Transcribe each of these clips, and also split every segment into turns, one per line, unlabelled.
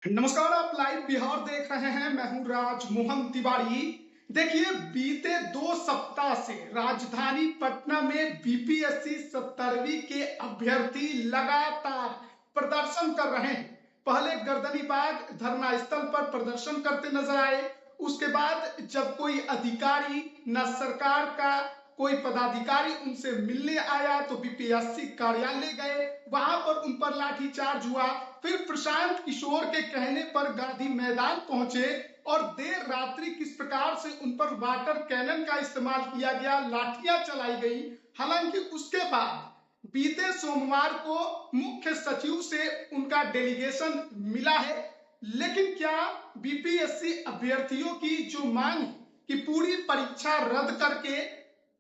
नमस्कार, आप लाइव बिहार देख रहे हैं। मैं हूं राजमोहन तिवारी। देखिए, बीते 2 सप्ताह से राजधानी पटना में बीपीएससी 17वीं के अभ्यर्थी लगातार प्रदर्शन कर रहे हैं। पहले गर्दनीबाग धरना स्थल पर प्रदर्शन करते नजर आए। उसके बाद जब कोई अधिकारी न सरकार का कोई पदाधिकारी उनसे मिलने आया तो बीपीएससी कार्यालय गए, वहां पर उन पर लाठीचार्ज हुआ। फिर प्रशांत किशोर के कहने पर गांधी मैदान पहुंचे और देर रात्रि किस प्रकार से उन पर वाटर कैनन का इस्तेमाल किया गया, लाठियां चलाई गई। हालांकि उसके बाद बीते सोमवार को मुख्य सचिव से उनका डेलीगेशन मिला है। लेकिन क्या बीपीएससी अभ्यर्थियों की जो मांग कि पूरी परीक्षा रद्द करके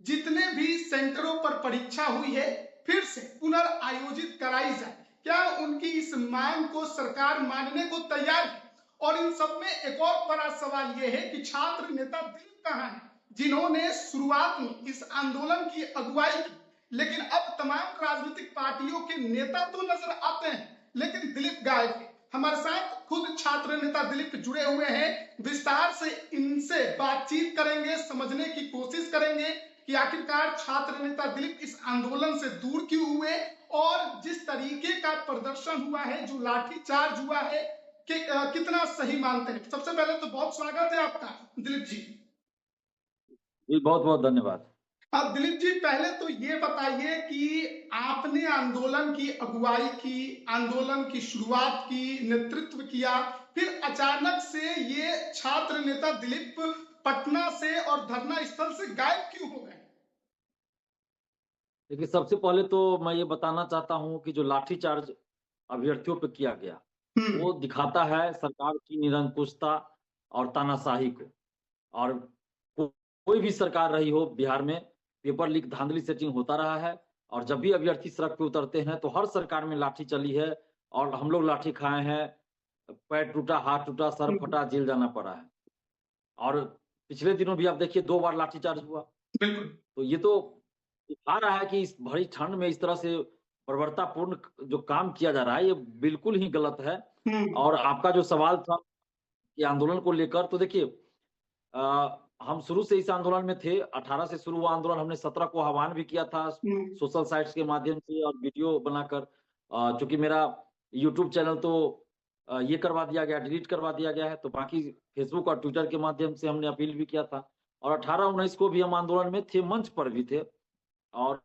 जितने भी सेंटरों पर परीक्षा हुई है फिर से पुनर्आयोजित कराई जाए, क्या उनकी इस मांग को सरकार मानने को तैयार है? और इन सब में एक और बड़ा सवाल यह है कि छात्र नेता दिलीप कहां है, जिन्होंने शुरुआत में इस आंदोलन की अगुवाई की। लेकिन अब तमाम राजनीतिक पार्टियों के नेता तो नजर आते हैं, लेकिन दिलीप गायब है। हमारे साथ खुद छात्र नेता दिलीप जुड़े हुए हैं। विस्तार से इनसे बातचीत करेंगे, समझने की कोशिश करेंगे कि आखिरकार छात्र नेता दिलीप इस आंदोलन से दूर क्यों हुए और जिस तरीके का प्रदर्शन हुआ है, जो लाठीचार्ज हुआ है, कि कितना सही मानते हैं। सबसे पहले तो बहुत स्वागत है आपका दिलीप जी।
जी, बहुत बहुत धन्यवाद।
अब दिलीप जी, पहले तो ये बताइए कि आपने आंदोलन की अगुवाई की, आंदोलन की शुरुआत की, नेतृत्व किया, फिर अचानक से ये छात्र नेता दिलीप पटना से और धरना स्थल से गायब क्यों हो गए?
देखिए, सबसे पहले तो मैं ये बताना चाहता हूँ कि जो लाठीचार्ज अभ्यर्थियों पे किया गया,
हम्म।
वो दिखाता है सरकार की निरंकुशता और तानाशाही को। और को कोई भी सरकार रही हो बिहार में, पेपर लीक, धांधली, सेटिंग होता रहा है। और जब भी अभ्यर्थी सड़क पे उतरते हैं, तो हर सरकार में लाठी चली है और हम लोग लाठी खाए हैं, पैर टूटा, हाथ टूटा, सर फटा, जेल जाना पड़ा है। और पिछले दिनों भी आप देखिए 2 बार लाठीचार्ज हुआ।
बिल्कुल।
तो ये तो दिखा रहा है कि इस भरी ठंड में इस तरह से बर्बरतापूर्ण जो काम किया जा रहा है, ये बिल्कुल ही गलत है।
हम्म।
और आपका जो सवाल था कि आंदोलन को लेकर, तो देखिए, हम शुरू से इस आंदोलन में थे। 18 से शुरू हुआ आंदोलन, हमने 17 को आह्वान भी किया था
हम्म।
सोशल साइट्स के माध्यम से और वीडियो बनाकर। चूंकि मेरा यूट्यूब चैनल तो ये करवा दिया गया, डिलीट करवा दिया गया है, तो बाकी फेसबुक और ट्विटर के माध्यम से हमने अपील भी किया था। और 18-19 को भी हम आंदोलन में थे, मंच पर भी थे। और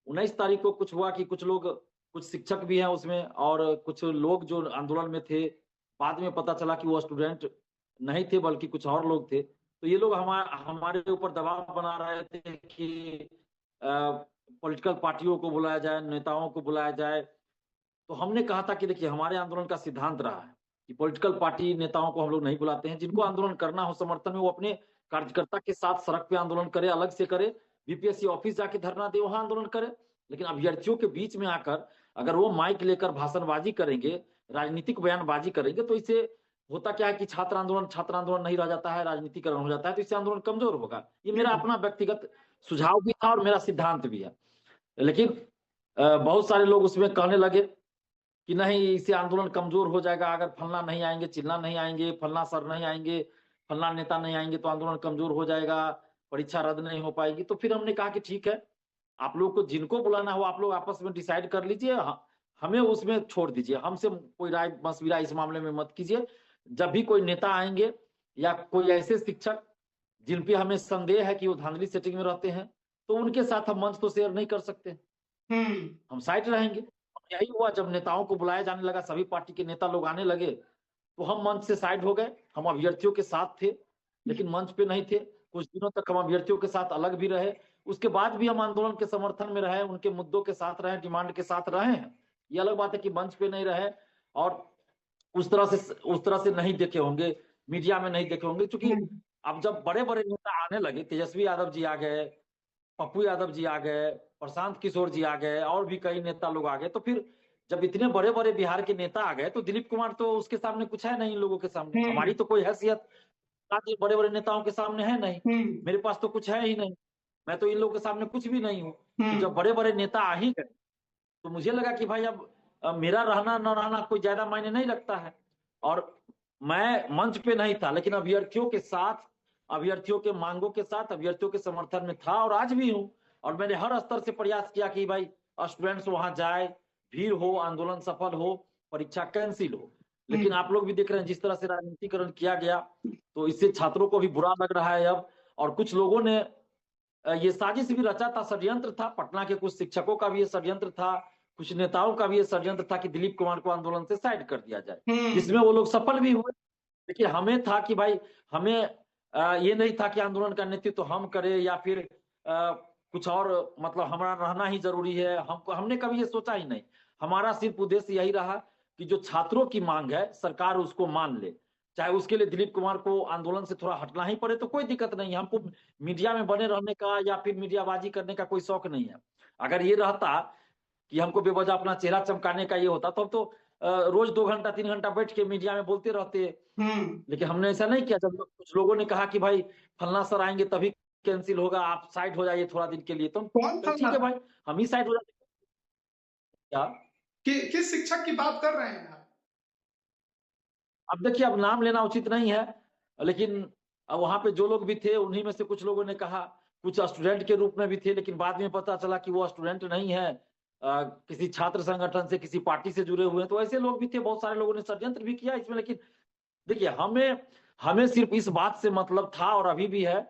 19 तारीख को कुछ हुआ कि कुछ लोग, कुछ शिक्षक भी हैं उसमें और कुछ लोग जो आंदोलन में थे, बाद में पता चला कि वो स्टूडेंट नहीं थे बल्कि कुछ और लोग थे। तो ये लोग हमारे ऊपर दबाव बना रहे थे कि पॉलिटिकल पार्टियों को बुलाया जाए, नेताओं को बुलाया जाए। तो हमने कहा था कि देखिए, हमारे आंदोलन का सिद्धांत रहा है कि पॉलिटिकल पार्टी नेताओं को हम लोग नहीं बुलाते हैं। जिनको आंदोलन करना हो समर्थन में, वो अपने कार्यकर्ता के साथ सड़क पे आंदोलन करे, अलग से करे, बीपीएससी ऑफिस जाके धरना दे, वहां आंदोलन करे। लेकिन अभ्यर्थियों के बीच में आकर अगर वो माइक लेकर भाषणबाजी करेंगे, राजनीतिक बयानबाजी करेंगे, तो इससे होता क्या है कि छात्र आंदोलन नहीं रह जाता है, राजनीतिकरण हो जाता है। तो इससे आंदोलन कमजोर होगा। ये मेरा अपना व्यक्तिगत सुझाव भी था और मेरा सिद्धांत भी है। लेकिन बहुत सारे लोग उसमें कहने लगे कि नहीं, इससे आंदोलन कमजोर हो जाएगा, अगर फलना नहीं आएंगे, चिल्ला नहीं आएंगे, फलना सर नहीं आएंगे, फलना नेता नहीं आएंगे, तो आंदोलन कमजोर हो जाएगा, परीक्षा रद्द नहीं हो पाएगी। तो फिर हमने कहा कि ठीक है, आप लोग को जिनको बुलाना हो आप लोग आपस में डिसाइड कर लीजिए, हमें उसमें छोड़ दीजिए, हमसे कोई राय मशविरा इस मामले में मत कीजिए। जब भी कोई नेता आएंगे या कोई ऐसे शिक्षक जिन पे हमें संदेह है कि वो धांधली सेटिंग में रहते हैं, तो उनके साथ हम मंच तो शेयर नहीं कर सकते,
हम्म।
हम साइड रहेंगे। यही हुआ, जब नेताओं को बुलाया जाने लगा, सभी पार्टी के नेता लोग आने लगे, तो हम मंच से साइड हो गए। हम अभ्यर्थियों के साथ थे, लेकिन मंच पे नहीं थे। कुछ दिनों तक हम अभ्यर्थियों के साथ अलग भी रहे। उसके बाद भी हम आंदोलन के समर्थन में रहे, उनके मुद्दों के साथ रहे, डिमांड के साथ रहे हैं। ये अलग बात है कि मंच पे नहीं रहे और उस तरह से नहीं देखे होंगे, मीडिया में नहीं देखे होंगे। क्योंकि अब जब बड़े बड़े नेता आने लगे, तेजस्वी यादव जी आ गए, पप्पू यादव जी आ गए, प्रशांत किशोर जी आ गए, और भी कई नेता लोग आ गए, तो फिर जब इतने बड़े बड़े बिहार के नेता आ गए, तो दिलीप कुमार तो उसके सामने कुछ है नहीं, इन लोगों के सामने
हम्म।
हमारी तो कोई हैसियत बड़े बड़े नेताओं के सामने है नहीं।
हम्म।
मेरे पास तो कुछ है ही नहीं, मैं तो इन लोगों के सामने कुछ भी नहीं हूँ। तो
हम्म।
जब बड़े बड़े नेता आ ही गए, तो मुझे लगा कि भाई अब मेरा रहना न रहना कोई ज्यादा मायने नहीं रखता है। और मैं मंच पे नहीं था, लेकिन अभ्यर्थियों के साथ, अभ्यर्थियों के मांगों के साथ, अभ्यर्थियों के समर्थन में था और आज भी हूं। और मैंने हर स्तर से प्रयास किया कि भाई स्टूडेंट्स वहां जाए, भीड़ हो, आंदोलन सफल हो, परीक्षा कैंसिल हो। लेकिन आप लोग भी देख रहे हैं जिस तरह से राजनीतिकरण किया गया, तो इससे छात्रों को भी बुरा लग रहा है अब। और कुछ लोगों ने ये साजिश भी रचा था, षड्यंत्र था, पटना के कुछ शिक्षकों का भी ये षड्यंत्र था, कुछ नेताओं का भी ये षड्यंत्र था कि दिलीप कुमार को आंदोलन से साइड कर दिया जाए, जिसमें वो लोग सफल भी हुए। देखिए हमें था कि भाई हमें ये नहीं था कि आंदोलन का नेतृत्व तो हम करें या फिर कुछ और, मतलब हमारा रहना ही जरूरी है, हमको, हमने कभी ये सोचा ही नहीं। हमारा सिर्फ उद्देश्य यही रहा कि जो छात्रों की मांग है सरकार उसको मान ले, चाहे उसके लिए दिलीप कुमार को आंदोलन से थोड़ा हटना ही पड़े तो कोई दिक्कत नहीं है। हमको मीडिया में बने रहने का या फिर मीडियाबाजी करने का कोई शौक नहीं है। अगर ये रहता कि हमको बेवजह अपना चेहरा चमकाने का ये होता तो रोज 2 घंटा 3 घंटा बैठ के मीडिया में बोलते रहते। लेकिन हमने ऐसा नहीं किया। जब कुछ लोगों ने कहा कि भाई फलना सर आएंगे तभी कैंसिल होगा, आप साइड हो जाइए थोड़ा दिन के लिए, तो
कौन
ठीक
फलना
है
था?
भाई हम ही साइड हो जाते। क्या
किस शिक्षक की बात कर रहे हैं आप?
अब देखिए, अब नाम लेना उचित नहीं है, लेकिन अब वहां पे जो लोग भी थे उन्हीं में से कुछ लोगों ने कहा, कुछ स्टूडेंट के रूप में भी थे, लेकिन बाद में पता चला कि वो स्टूडेंट नहीं है, किसी छात्र संगठन से, किसी पार्टी से जुड़े हुए हैं। तो ऐसे लोग भी थे, बहुत सारे लोगों ने षड्यंत्र भी किया इसमें। लेकिन देखिए हमें हमें सिर्फ इस बात से मतलब था और अभी भी है,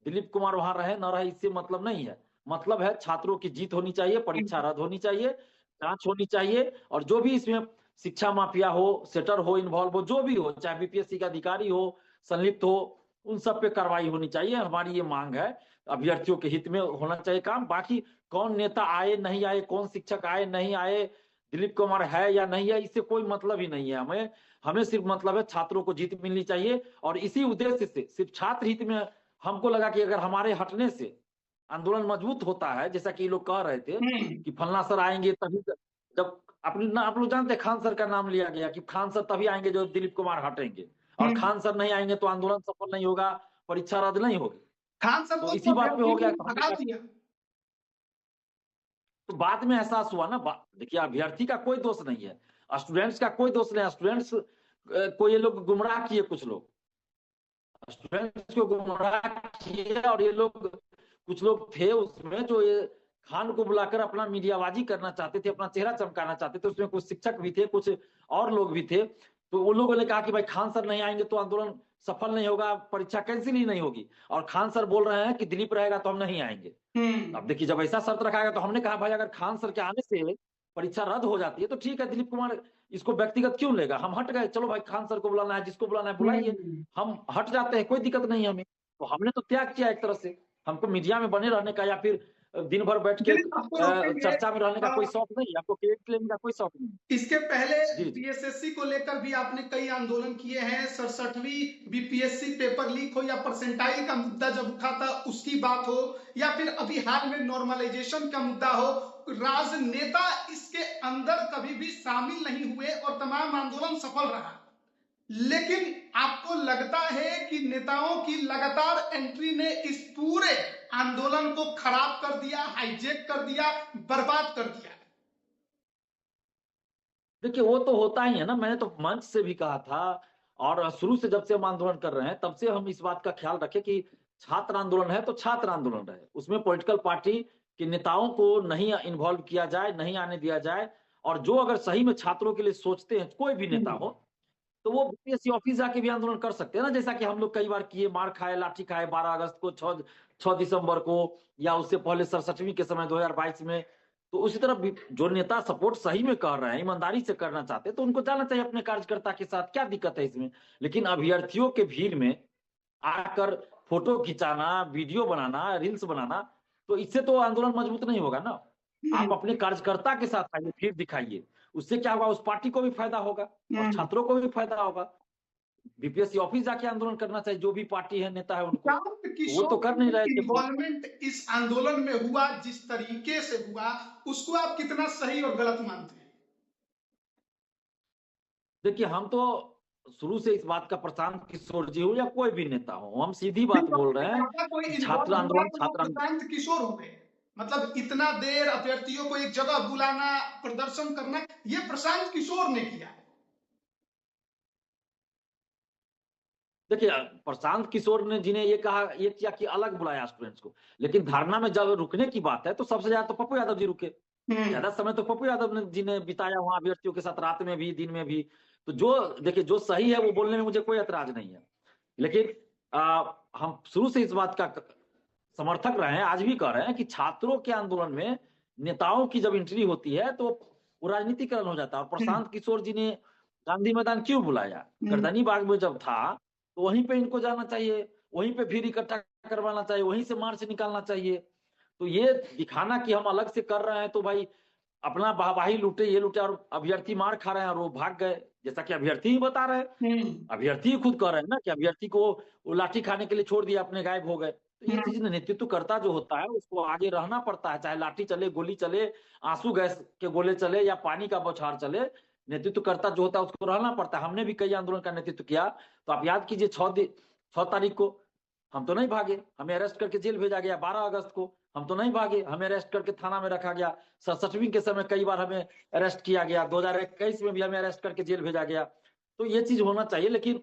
दिलीप कुमार वहां रहे न रहे इससे मतलब नहीं है। मतलब है छात्रों की जीत होनी चाहिए, परीक्षा रद्द होनी चाहिए, जांच होनी चाहिए, और जो भी इसमें शिक्षा माफिया हो, सेटर हो, इन्वॉल्व हो, जो भी हो, चाहे बीपीएससी का अधिकारी हो, संलिप्त हो, उन सब पे कार्रवाई होनी चाहिए। हमारी ये मांग है, अभ्यर्थियों के हित में होना चाहिए काम। बाकी कौन नेता आए नहीं आए, कौन शिक्षक आए नहीं आए, दिलीप कुमार है या नहीं है, इससे कोई मतलब ही नहीं है। हमें हमें सिर्फ मतलब है छात्रों को जीत मिलनी चाहिए। और इसी उद्देश्य से सिर्फ छात्र हित में हमको लगा कि अगर हमारे हटने से आंदोलन मजबूत होता है, जैसा कि ये लोग कह रहे थे कि फलना सर आएंगे तभी, जब अपने आप लोग जानते हैं खान सर का नाम लिया गया कि खान सर तभी आएंगे जब दिलीप कुमार हटेंगे, और खान सर नहीं आएंगे तो आंदोलन सफल नहीं होगा, परीक्षा रद्द नहीं होगी।
खान सर
तो
को
इसी
तो
बात पे हो
अभ्यर्थियों
गया
ने
तो हमने
भगा
कहा,
दिया।
तो बाद में एहसास हुआ ना। देखिए अभ्यर्थी का कोई दोष नहीं है, स्टूडेंट्स का कोई दोष नहीं है। स्टूडेंट्स को ये लोग गुमराह किए, कुछ लोग स्टूडेंट्स को गुमराह किए, और ये लोग, कुछ लोग थे उसमें जो ये खान को बुलाकर अपना मीडियाबाजी करना चाहते थे, अपना चेहरा चमकाना चाहते थे। उसमें कुछ शिक्षक भी थे, कुछ और लोग भी थे। तो उन लोगों ने कहा कि भाई खान सर नहीं आएंगे तो आंदोलन सफल नहीं होगा, परीक्षा कैंसिल ही नहीं होगी, और खान सर बोल रहे हैं कि दिलीप रहेगा तो हम नहीं आएंगे। अब देखिए जब ऐसा शर्त रखा गया तो हमने कहा भाई अगर खान सर के आने से परीक्षा रद्द हो जाती है तो ठीक है, दिलीप कुमार इसको व्यक्तिगत क्यों लेगा। हम हट गए, चलो भाई खान सर को बुलाना है, जिसको बुलाना है बुलाइए, हम हट जाते हैं, कोई दिक्कत नहीं है हमें। तो हमने तो त्याग किया एक तरह से। हमको मीडिया में बने रहने का या फिर दिन भर बैठ के
दिलीप, आपको रोकेंगे।
चर्चा में रहने का कोई शौक नहीं है, आपको क्रेडिट लेने का कोई शौक नहीं।
इसके पहले
जी जी
बीएसएससी को लेकर भी आपने कई आंदोलन किए हैं। 67वीं बीपीएससी पेपर लीक हो या परसेंटाइल का मुद्दा जब उठा था उसकी बात हो, या फिर अभी हाल में नॉर्मलाइजेशन का मुद्दा हो, राजनेता इसके अंदर कभी भी शामिल नहीं हुए और तमाम आंदोलन सफल रहा। लेकिन आपको लगता है कि नेताओं की लगातार एंट्री ने इस पूरे आंदोलन को खराब कर दिया, हाईजेक कर दिया, बर्बाद कर दिया?
देखिए वो तो होता ही है ना। मैंने तो मंच से भी कहा था, और शुरू से जब से हम आंदोलन कर रहे हैं तब से हम इस बात का ख्याल रखें कि छात्र आंदोलन है तो छात्र आंदोलन रहे, उसमें पॉलिटिकल पार्टी के नेताओं को नहीं इन्वॉल्व किया जाए, नहीं आने दिया जाए। और जो अगर सही में छात्रों के लिए सोचते हैं, कोई भी नेता हो, तो वो बीपीएससी ऑफिस जाके भी आंदोलन कर सकते हैं ना, जैसा कि हम लोग कई बार किए, मार खाए, लाठी खाए 12 अगस्त को, 6 दिसंबर को, या उससे पहले 67वीं के समय 2022 में। तो उसी तरह भी जो नेता सपोर्ट सही में कर रहे हैं, ईमानदारी से करना चाहते हैं, तो उनको जाना चाहिए अपने कार्यकर्ता के साथ, क्या दिक्कत है इसमें। लेकिन अभ्यर्थियों के भीड़ में आकर फोटो खिंचाना, वीडियो बनाना, रील्स बनाना, तो इससे तो आंदोलन मजबूत नहीं होगा ना। आप अपने कार्यकर्ता के साथ आइए, भीड़ दिखाइए, उससे क्या होगा, उस पार्टी को भी फायदा होगा और छात्रों को भी फायदा होगा। बीपीएससी ऑफिस जाके आंदोलन करना चाहिए, जो भी पार्टी है, नेता है उनको।
प्रशांत
वो तो कर नहीं
किशोर
रहे थे।
इन्वॉल्वमेंट इस आंदोलन में हुआ, जिस तरीके से हुआ, उसको आप कितना सही और गलत मानते हैं?
देखिए हम तो शुरू से इस बात का, प्रशांत किशोर जी हो या कोई भी नेता हो, हम सीधी बात बोल रहे हैं
कोई
कि छात्र
इन्वॉल्व हुआ
आंदोलन,
तो वो
छात्र आंदोलन।
प्रशांत किशोर हो गए। मतलब इतना देर अभ्यर्थियों को एक जगह बुलाना, प्रदर्शन करना, ये प्रशांत किशोर ने किया।
देखिए प्रशांत किशोर ने जी ने ये किया कि अलग बुलाया स्टूडेंट्स को, लेकिन धरना में जब रुकने की बात है तो सबसे ज्यादा तो पप्पू यादव जी रुके। ज्यादा समय तो पप्पू यादव जी ने बिताया वहां अभ्यर्थियों के साथ, रात में भी दिन में भी। तो जो देखिए जो सही है वो बोलने में मुझे कोई ऐतराज नहीं है, लेकिन हम शुरू से इस बात का समर्थक रहे हैं, आज भी कह रहे हैं कि छात्रों के आंदोलन में नेताओं की जब एंट्री होती है तो वो राजनीतिकरण हो जाता है। और प्रशांत किशोर जी ने गांधी मैदान क्यों बुलाया? गर्दनी बाग में जब था तो वहीं पे इनको जाना चाहिए, वहीं पे भीड़ इकट्ठा करवाना चाहिए, वहीं से मार्च निकालना चाहिए। तो ये दिखाना कि हम अलग से कर रहे हैं तो भाई अपना वाहवाही लूटे, ये लूटे, और अभ्यर्थी मार खा रहे हैं और वो भाग गए, जैसा कि अभ्यर्थी ही बता रहे हैं। अभ्यर्थी ही खुद कह रहे हैं ना कि अभ्यर्थी को वो लाठी खाने के लिए छोड़ दिया, अपने गायब हो गए। तो ये चीज नेतृत्वकर्ता जो होता है उसको आगे रहना पड़ता है, चाहे लाठी चले, गोली चले, आंसू गैस के गोले चले या पानी का बौछार चले, नेतृत्वकर्ता जो होता है उसको रहना पड़ता है। हमने भी कई आंदोलन का नेतृत्व किया, तो आप याद कीजिए 6 तारीख को हम तो नहीं भागे, हमें अरेस्ट करके जेल भेजा गया। 12 अगस्त को हम तो नहीं भागे, हमें अरेस्ट करके थाना में रखा गया। 67वीं के समय कई बार हमें अरेस्ट किया गया, 2021 में भी हमें अरेस्ट करके जेल भेजा गया। तो ये चीज होना चाहिए। लेकिन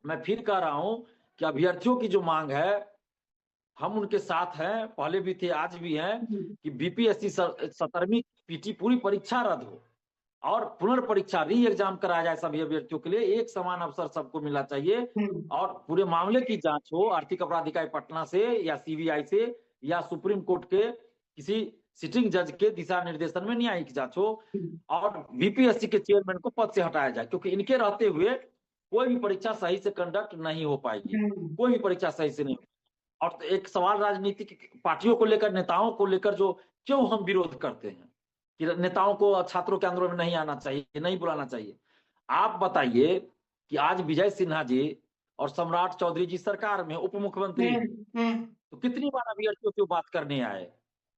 मैं फिर कह रहा हूं कि अभ्यर्थियों की जो मांग है हम उनके साथ हैं, पहले भी थे आज भी हैं, कि बीपीएससी 17वीं पीटी पूरी परीक्षा रद्द हो और पुनर्परीक्षा री एग्जाम कराया जाए सभी अभ्यर्थियों के लिए, एक समान अवसर सबको मिलना चाहिए। और पूरे मामले की जांच हो आर्थिक अपराध इकाई पटना से या सीबीआई से या सुप्रीम कोर्ट के किसी सिटिंग जज के दिशा निर्देशन में न्यायिक जांच हो, और बीपीएससी के चेयरमैन को पद से हटाया जाए, क्योंकि इनके रहते हुए कोई भी परीक्षा सही से कंडक्ट नहीं हो पाएगी, कोई भी परीक्षा सही से नहीं। और एक सवाल राजनीतिक पार्टियों को लेकर, नेताओं को लेकर जो क्यों हम विरोध करते हैं कि नेताओं को छात्रों के आंदोलन में नहीं आना चाहिए, नहीं बुलाना चाहिए। आप बताइए कि आज विजय सिन्हा जी और सम्राट चौधरी जी सरकार में उप मुख्यमंत्री, तो कितनी बार अभ्यर्थियों की बात करने आए,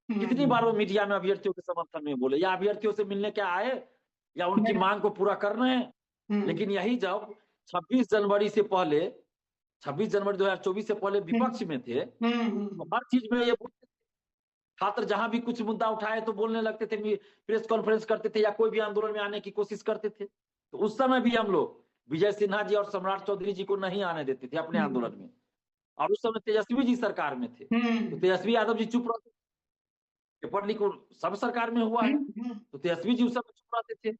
कितनी बार वो मीडिया में अभ्यर्थियों के समर्थन में बोले, या अभ्यर्थियों से मिलने क्या आए या उनकी मांग को पूरा कर रहे हैं। लेकिन यही जब 26 जनवरी से पहले, 26 जनवरी 2024 से पहले विपक्ष में थे तो हर चीज में ये छात्र जहां भी कुछ मुद्दा उठाए तो बोलने लगते थे, प्रेस कॉन्फ्रेंस करते थे या कोई भी आंदोलन में आने की कोशिश करते थे। तो उस समय भी हम लोग विजय सिन्हा जी और सम्राट चौधरी जी को नहीं आने देते थे अपने आंदोलन में, और उस समय तेजस्वी जी सरकार में थे तो तेजस्वी यादव जी चुप रहते, पेपर लीक सब सरकार में हुआ है तो तेजस्वी जी उस समय चुप रहते थे।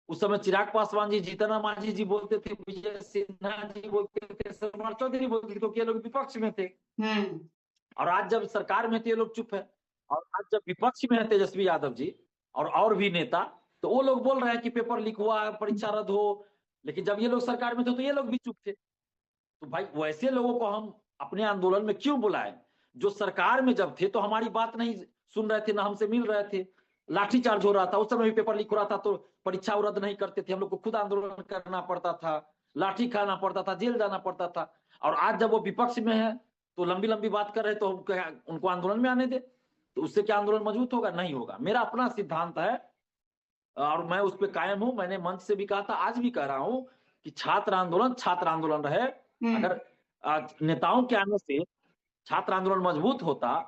उस समय चिराग पासवान जी, जीतन राम मांझी जी बोलते थे, विजय सिन्हा जी बोलते थे, सम्राट चौधरी बोलते थे, क्योंकि ये लोग विपक्ष में थे। और आज जब सरकार में थे ये लोग चुप है, और आज जब विपक्ष में है तेजस्वी यादव जी और भी नेता, तो वो लोग बोल रहे हैं कि पेपर लीक हुआ, परीक्षा रद्द हो। लेकिन जब ये लोग सरकार में थे तो ये लोग भी चुप थे। तो भाई वैसे लोगों को हम अपने आंदोलन में क्यों बुलाएं? जो सरकार में जब थे तो हमारी बात नहीं सुन रहे थे, ना हमसे मिल रहे थे, लाठीचार्ज हो रहा था, उस समय भी पेपर लीक हो रहा था तो परीक्षा रद्द नहीं करते थे, हम लोग को खुद आंदोलन करना पड़ता था, लाठी खाना पड़ता था, जेल जाना पड़ता था। और आज जब वो विपक्ष में है तो लंबी लंबी बात कर रहे तो उनको आंदोलन में आने दे, तो उससे क्या आंदोलन मजबूत होगा? नहीं होगा। मेरा अपना सिद्धांत है और मैं उस पर कायम हूं। मैंने मंच से भी कहा था, आज भी कह रहा हूं कि छात्र आंदोलन रहे। अगर नेताओं के आने से छात्र आंदोलन मजबूत होता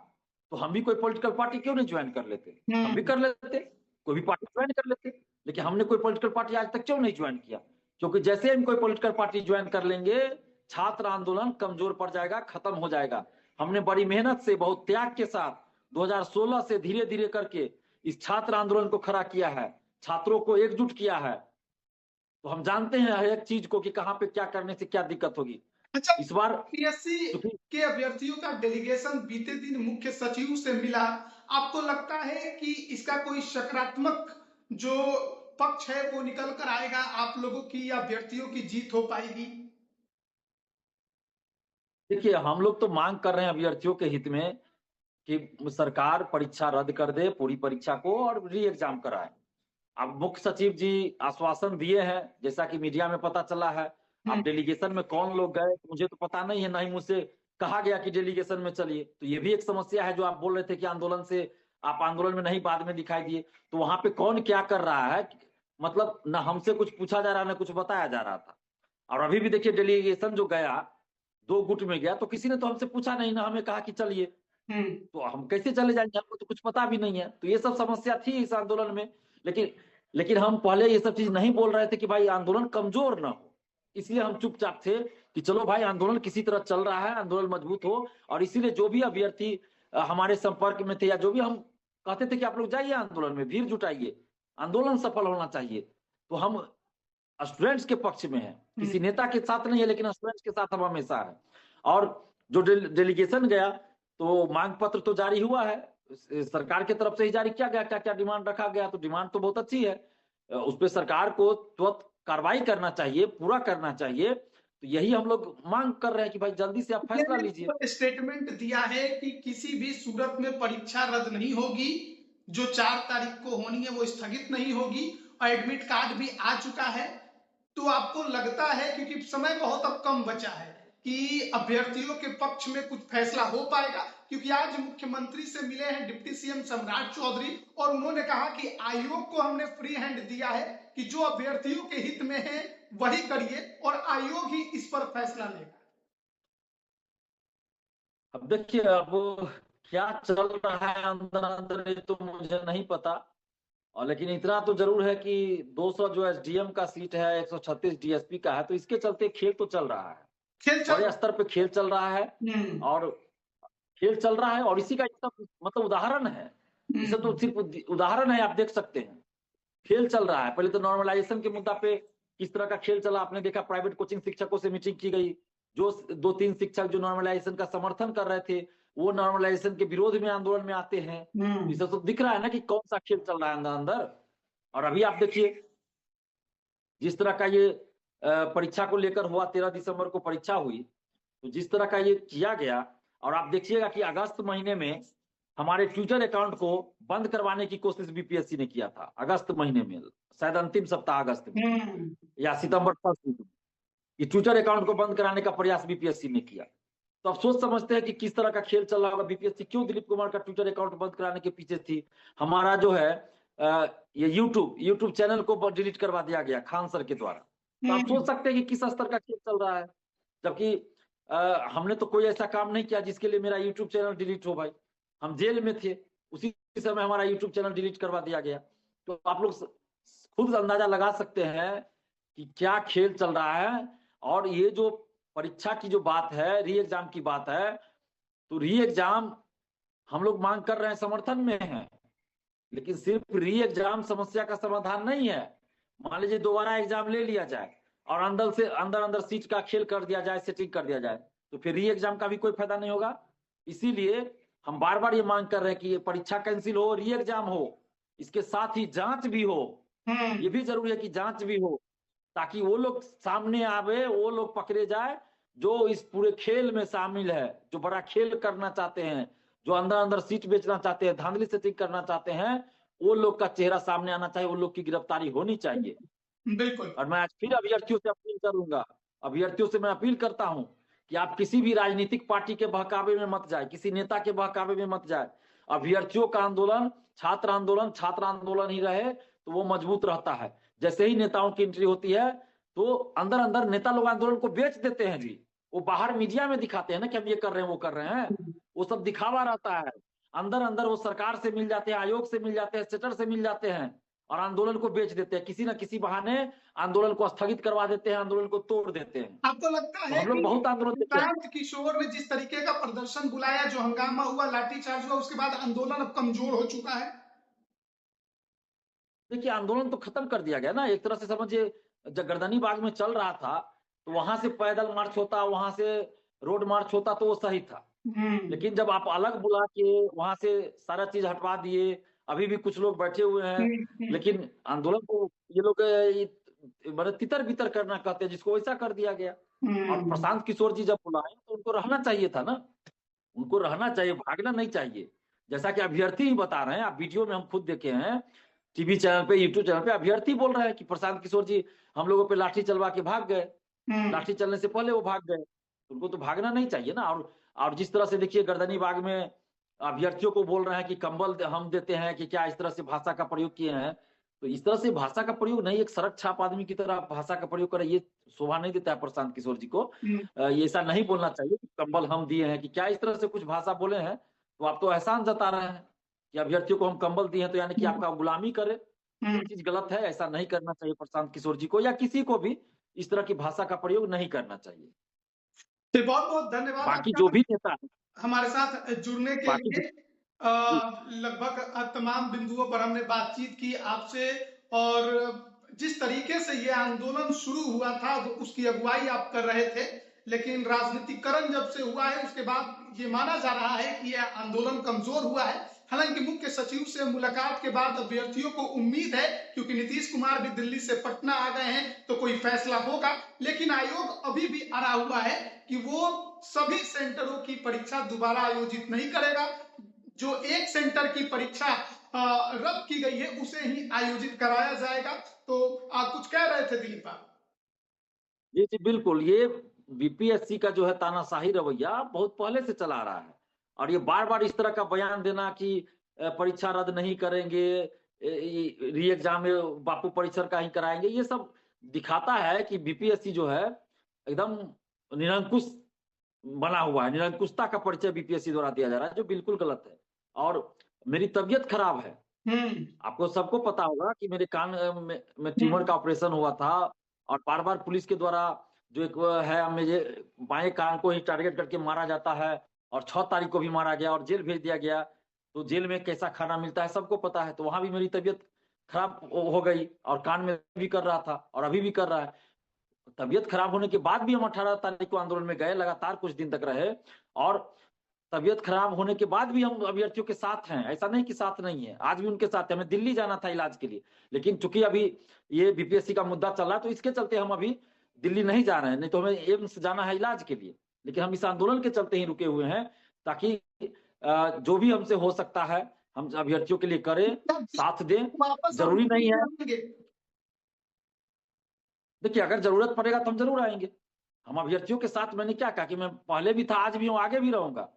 तो हम भी कोई पॉलिटिकल पार्टी क्यों नहीं ज्वाइन कर लेते? हम भी कर लेते, कोई भी पार्टी ज्वाइन कर लेते। लेकिन हमने कोई पॉलिटिकल पार्टी आज तक क्यों नहीं ज्वाइन किया? क्योंकि जैसे हम कोई पॉलिटिकल पार्टी ज्वाइन कर लेंगे छात्र आंदोलन कमजोर पड़ जाएगा, खत्म हो जाएगा। हमने बड़ी मेहनत से, बहुत त्याग के साथ 2016 से धीरे धीरे करके इस छात्र आंदोलन को खड़ा किया है, छात्रों को एकजुट किया है। तो हम जानते हैं हर एक चीज को कि कहां पे क्या करने से क्या दिक्कत होगी।
अच्छा,
इस बार
पीएससी के अभ्यर्थियों का डेलीगेशन बीते दिन मुख्य सचिव से मिला। आपको लगता है कि इसका कोई सकारात्मक जो पक्ष है वो निकल कर आएगा, आप लोगों की या अभ्यर्थियों की जीत हो पाएगी?
देखिए, हम लोग तो मांग कर रहे हैं अभ्यर्थियों के हित में कि सरकार परीक्षा रद्द कर दे पूरी परीक्षा को और री एग्जाम कराए। अब मुख्य सचिव जी आश्वासन दिए हैं, जैसा कि मीडिया में पता चला है। अब डेलीगेशन में कौन लोग गए मुझे तो पता नहीं है, ना ही मुझसे कहा गया कि डेलीगेशन में चलिए। तो ये भी एक समस्या है, जो आप बोल रहे थे कि आंदोलन से आप आंदोलन में नहीं, बाद में दिखाई दिए। तो वहां पे कौन क्या कर रहा है, मतलब ना हमसे कुछ पूछा जा रहा, ना कुछ बताया जा रहा था। और अभी भी देखिए डेलीगेशन जो गया 2 गुट में गया तो किसी ने तो हमसे पूछा नहीं, ना हमें कहा कि चलिए। तो हम कैसे चले जाएंगे, हमको तो कुछ पता भी नहीं है। तो ये सब समस्या थी इस आंदोलन में। लेकिन हम पहले ये सब चीज नहीं बोल रहे थे कि भाई आंदोलन कमजोर ना हो, इसलिए हम चुपचाप थे कि चलो भाई आंदोलन किसी तरह चल रहा है, आंदोलन मजबूत हो। और इसीलिए जो भी अभ्यर्थी हमारे संपर्क में थे या जो भी, हम कहते थे कि आप लोग जाइए आंदोलन में, भीड़ जुटाइए, आंदोलन सफल होना चाहिए। तो हम स्टूडेंट्स के पक्ष में है, किसी नेता के साथ नहीं है, लेकिन स्टूडेंट्स के साथ हम हमेशा है। और जो डेलीगेशन गया तो मांग पत्र तो जारी हुआ है, सरकार की तरफ से ही जारी किया गया, क्या क्या डिमांड रखा गया। तो डिमांड तो बहुत अच्छी है, उस पर सरकार को तुरंत कार्रवाई करना चाहिए, पूरा करना चाहिए। तो यही हम लोग मांग कर रहे हैं कि भाई जल्दी से आप फैसला लीजिए।
स्टेटमेंट दिया है कि किसी भी सूरत में परीक्षा रद्द नहीं होगी, जो 4 तारीख को होनी है वो स्थगित नहीं होगी, और एडमिट कार्ड भी आ चुका है। तो आपको लगता है, क्योंकि समय बहुत अब कम बचा है, कि अभ्यर्थियों के पक्ष में कुछ फैसला हो पाएगा? क्योंकि आज मुख्यमंत्री से मिले हैं डिप्टी सीएम सम्राट चौधरी, और उन्होंने कहा कि आयोग को हमने फ्री हैंड दिया है कि जो अभ्यर्थियों के हित में है वही करिए, और आयोग ही इस पर फैसला लेगा।
अब देखिए, अब क्या चल रहा है अंदर अंदर ये तो मुझे नहीं पता, और लेकिन इतना तो जरूर है कि 200 जो एसडीएम का सीट है, 136 डीएसपी का है, तो इसके चलते खेल तो चल रहा है, बड़े स्तर पे खेल चल रहा है। और खेल चल रहा है, और इसी का मतलब उदाहरण है, इसे तो सिर्फ उदाहरण है, आप देख सकते हैं खेल चल रहा है। पहले तो नॉर्मलाइजेशन के मुद्दा पे किस तरह का खेल चला, आपने देखा, प्राइवेट कोचिंग शिक्षकों से मीटिंग की गई, जो 2-3 शिक्षक जो नॉर्मलाइजेशन का समर्थन कर रहे थे वो नॉर्मलाइजेशन के विरोध में आंदोलन में आते हैं। इसे तो दिख रहा है ना कि कौन सा खेल चल रहा है अंदर अंदर। और अभी आप देखिए जिस तरह का ये परीक्षा को लेकर हुआ, 13 दिसंबर को परीक्षा हुई, तो जिस तरह का ये किया गया, और आप देखिएगा कि अगस्त महीने में हमारे ट्विटर अकाउंट को बंद करवाने की कोशिश बीपीएससी ने किया था, अगस्त महीने में, शायद अंतिम सप्ताह अगस्त में या सितंबर फर्स्ट वीक में, कि ट्विटर अकाउंट को बंद कराने का प्रयास बीपीएससी ने किया। तो आप सोच समझते हैं कि किस तरह का खेल चल रहा होगा। बीपीएससी क्यों दिलीप कुमार का ट्विटर अकाउंट बंद कराने के पीछे थी। हमारा जो है ये यूट्यूब चैनल को डिलीट करवा दिया गया खान सर के द्वारा। तो आप सोच सकते हैं कि किस स्तर का खेल चल रहा है, जबकि हमने तो कोई ऐसा काम नहीं किया जिसके लिए मेरा यूट्यूब चैनल डिलीट हो। भाई हम जेल में थे, उसी समय हमारा यूट्यूब चैनल डिलीट करवा दिया गया। तो आप लोग खुद अंदाजा लगा सकते हैं कि क्या खेल चल रहा है। और ये जो परीक्षा की जो बात है, री एग्जाम की बात है, तो री एग्जाम हम लोग मांग कर रहे हैं, समर्थन में है, लेकिन सिर्फ री एग्जाम समस्या का समाधान नहीं है। मान लीजिए दोबारा एग्जाम ले लिया जाए और अंदर सीट का खेल कर दिया जाए, सेटिंग कर दिया जाए, तो फिर री एग्जाम का भी कोई फायदा नहीं होगा। इसीलिए हम बार बार ये मांग कर रहे हैं कि ये परीक्षा कैंसिल हो, री एग्जाम हो, इसके साथ ही जांच भी हो। ये भी जरूरी है कि जांच भी हो, ताकि वो लोग सामने आवे, वो लोग पकड़े जाए जो इस पूरे खेल में शामिल है, जो बड़ा खेल करना चाहते हैं, जो अंदर सीट बेचना चाहते हैं, धांधली सेटिंग करना चाहते हैं, वो लोग का चेहरा सामने आना चाहिए, वो लोग की गिरफ्तारी होनी चाहिए।
बिल्कुल।
और मैं आज फिर अभ्यर्थियों से अपील करूंगा, अभ्यर्थियों से मैं अपील करता हूं कि आप किसी भी राजनीतिक पार्टी के बहकावे में मत जाए, किसी नेता के बहकावे में मत जाए। अभ्यर्थियों का आंदोलन छात्र आंदोलन ही रहे तो वो मजबूत रहता है। जैसे ही नेताओं की एंट्री होती है तो अंदर नेता लोग आंदोलन को बेच देते हैं जी। वो बाहर मीडिया में दिखाते हैं ना कि हम ये कर रहे हैं, वो कर रहे हैं, वो सब दिखावा रहता है। अंदर वो सरकार से मिल जाते हैं, आयोग से मिल जाते हैं, सेटर से मिल जाते हैं, और आंदोलन को बेच देते हैं। किसी न किसी बहाने आंदोलन को स्थगित करवा देते हैं, आंदोलन को तोड़ देते हैं।
आपको लगता है
हम लोग बहुत आंदोलन देते हैं।
प्रशांत किशोर ने जिस तरीके का प्रदर्शन बुलाया, जो हंगामा हुआ, लाठीचार्ज हुआ, उसके बाद आंदोलन अब कमजोर हो चुका है?
देखिए आंदोलन तो खत्म कर दिया गया ना, एक तरह से समझिए। जब गर्दनी बाग में चल रहा था तो वहां से पैदल मार्च होता, वहां से रोड मार्च होता तो वो सही था। लेकिन जब आप अलग बुला के वहां से सारा चीज हटवा दिए, अभी भी कुछ लोग बैठे हुए हैं, लेकिन आंदोलन को ये लोग मतलब तितर बितर करना कहते हैं, जिसको वैसा कर दिया गया। और प्रशांत किशोर जी जब बुलाए तो उनको रहना चाहिए था ना, उनको रहना चाहिए, भागना नहीं चाहिए। जैसा कि अभ्यर्थी ही बता रहे हैं, आप वीडियो में हम खुद देखे हैं, टीवी चैनल पे, यूट्यूब चैनल पे अभ्यर्थी बोल रहे हैं कि प्रशांत किशोर जी हम लोगों पे लाठी चलवा के भाग गए, लाठी चलने से पहले वो भाग गए। उनको तो भागना नहीं चाहिए ना। और जिस तरह से देखिए गर्दनी बाग में अभ्यर्थियों को बोल रहे हैं कि कंबल हम देते हैं, कि क्या इस तरह से भाषा का प्रयोग किए हैं, तो इस तरह से भाषा का प्रयोग नहीं, एक सड़क छाप आदमी की तरह भाषा का प्रयोग करें, ये शोभा नहीं देता है प्रशांत किशोर जी को। ये ऐसा नहीं बोलना चाहिए कि कंबल हम दिए हैं, कि क्या इस तरह से कुछ भाषा बोले हैं तो आप तो एहसान जता रहे हैं कि अभ्यर्थियों को हम कंबल दिए हैं, तो यानी कि आपका गुलामी करे। ये चीज गलत है, ऐसा नहीं करना चाहिए प्रशांत किशोर जी को, या किसी को भी इस तरह की भाषा का प्रयोग नहीं करना चाहिए।
जी, बहुत-बहुत धन्यवाद
बाकी
आपका
जो भी नेता है,
हमारे साथ जुड़ने के
बाकी
लिए।
जी,
लगभग तमाम बिंदुओं पर हमने बातचीत की आपसे, और जिस तरीके से ये आंदोलन शुरू हुआ था तो उसकी अगुवाई आप कर रहे थे, लेकिन राजनीतिकरण जब से हुआ है उसके बाद ये माना जा रहा है कि यह आंदोलन कमजोर हुआ है। हालांकि मुख्य सचिव से मुलाकात के बाद अभ्यर्थियों को उम्मीद है, क्योंकि नीतीश कुमार भी दिल्ली से पटना आ गए हैं, तो कोई फैसला होगा। लेकिन आयोग अभी भी अड़ा हुआ है कि वो सभी सेंटरों की परीक्षा दोबारा आयोजित नहीं करेगा। जो एक सेंटर की परीक्षा रद्द की गई है उसे ही आयोजित कराया जाएगा। तो आप कुछ कह रहे थे दिलीप आप?
जी, जी, बिल्कुल। ये बीपीएससी का जो है तानाशाही रवैया बहुत पहले से चला आ रहा है और ये बार-बार इस तरह का बयान देना कि परीक्षा रद्द नहीं करेंगे, री एग्ज़ाम में बापू परिसर का ही कराएँगे, ये सब दिखाता है कि बीपीएससी जो है एकदम निरंकुश बना हुआ है। निरंकुशता का परिचय बीपीएससी द्वारा दिया जा रहा है, जो बिल्कुल गलत है और मेरी तबीयत खराब है।
हम्म।
आपको सबको पता होगा कि मेरे कान में ट्यूमर
हम्म।
का ऑपरेशन हुआ था और बार-बार पुलिस के द्वारा जो एक वो है मुझे बाएँ कान को ही टारगेट करके मारा जाता है और 6 तारीख को भी मारा गया और जेल भेज दिया गया। तो जेल में कैसा खाना मिलता है सबको पता है, तो वहाँ भी मेरी तबीयत खराब हो गई और कान में भी कर रहा था और अभी भी कर रहा है। तबीयत खराब होने के बाद भी हम 18 तारीख को आंदोलन में गए, लगातार कुछ दिन तक रहे और तबीयत खराब होने के बाद भी हम अभ्यर्थियों के साथ हैं, ऐसा नहीं कि साथ नहीं है, आज भी उनके साथ हैं। हमें दिल्ली जाना था इलाज के लिए, लेकिन चूँकि अभी ये बीपीएससी का मुद्दा चल रहा है, तो इसके चलते हम अभी दिल्ली नहीं जा रहे हैं, नहीं तो हमें एम्स जाना है इलाज के लिए। लेकिन हम इस आंदोलन के चलते ही रुके हुए हैं, ताकि जो भी हमसे हो सकता है, हम अभ्यर्थियों के लिए करें, साथ दें।
वापस हम
ज़रूरी नहीं
दिल्ली
है
आएंगे?
देखिए, अगर ज़रूरत पड़ेगा तो हम ज़रूर आएँगे। हम अभ्यर्थियों के साथ मैंने क्या कहा कि मैं पहले भी था, आज भी हूँ, आगे भी रहूँगा।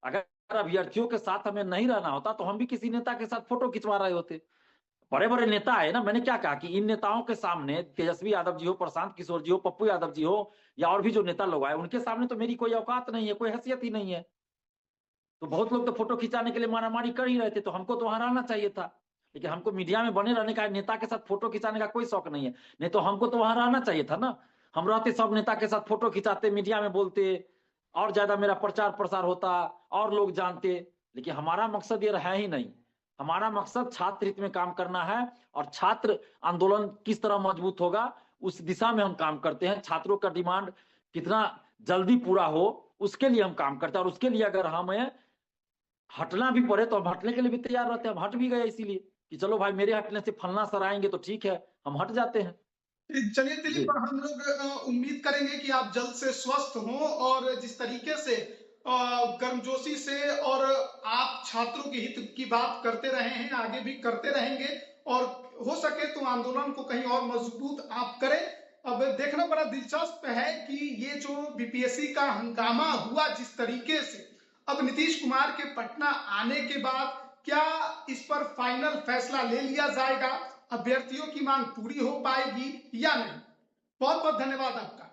अगर अभ्यर्थियों के साथ हमें नहीं रहना होता, तो हम भी किसी नेता के साथ फ़ोटो खिंचवा रहे होते। बड़े-बड़े नेता आए ना, मैंने क्या कहा कि इन नेताओं के सामने तेजस्वी यादव जी हो, प्रशांत किशोर जी हो, पप्पू यादव जी हो या और भी जो नेता लोग आए, उनके सामने तो मेरी कोई औकात नहीं है, कोई हैसियत ही नहीं है। तो बहुत लोग तो फ़ोटो खिंचाने के लिए मारा-मारी कर ही रहे थे, तो हमको तो वहाँ रहना चाहिए था। लेकिन हमको मीडिया में बने रहने का, नेता के साथ फ़ोटो खिंचाने का कोई शौक नहीं है। नहीं तो हमको तो वहाँ रहना चाहिए था ना। हम रहते सब नेता के साथ फ़ोटो खिंचाते, मीडिया में बोलते और ज़्यादा मेरा प्रचार-प्रसार होता और लोग जानते। लेकिन हमारा मकसद ये है ही नहीं। हमारा मकसद छात्र हित में काम करना है और छात्र आंदोलन किस तरह मजबूत होगा, उस दिशा में हम काम करते हैं। छात्रों का डिमांड कितना जल्दी पूरा हो, उसके लिए हम काम करते हैं और उसके लिए अगर हमें हटना भी पड़े तो हम हटने के लिए भी तैयार रहते हैं। हम हट भी गए इसीलिए कि चलो भाई मेरे हटने से फलना सर आएँगे तो ठीक है, हम हट जाते हैं।
चलिए
जी।
दिलीप, हम लोग उम्मीद करेंगे कि आप जल्द से स्वस्थ हों, और जिस तरीके से गर्मजोशी से और आप छात्रों के हित की बात करते रहे हैं, आगे भी करते रहेंगे, और हो सके तो आंदोलन को कहीं और मजबूत आप करें। अब देखना बड़ा दिलचस्प है कि ये जो बीपीएससी का हंगामा हुआ जिस तरीके से, अब नीतीश कुमार के पटना आने के बाद क्या इस पर फाइनल फैसला ले लिया जाएगा? अभ्यर्थियों की मांग पूरी हो पाएगी या नहीं? बहुत बहुत धन्यवाद आपका।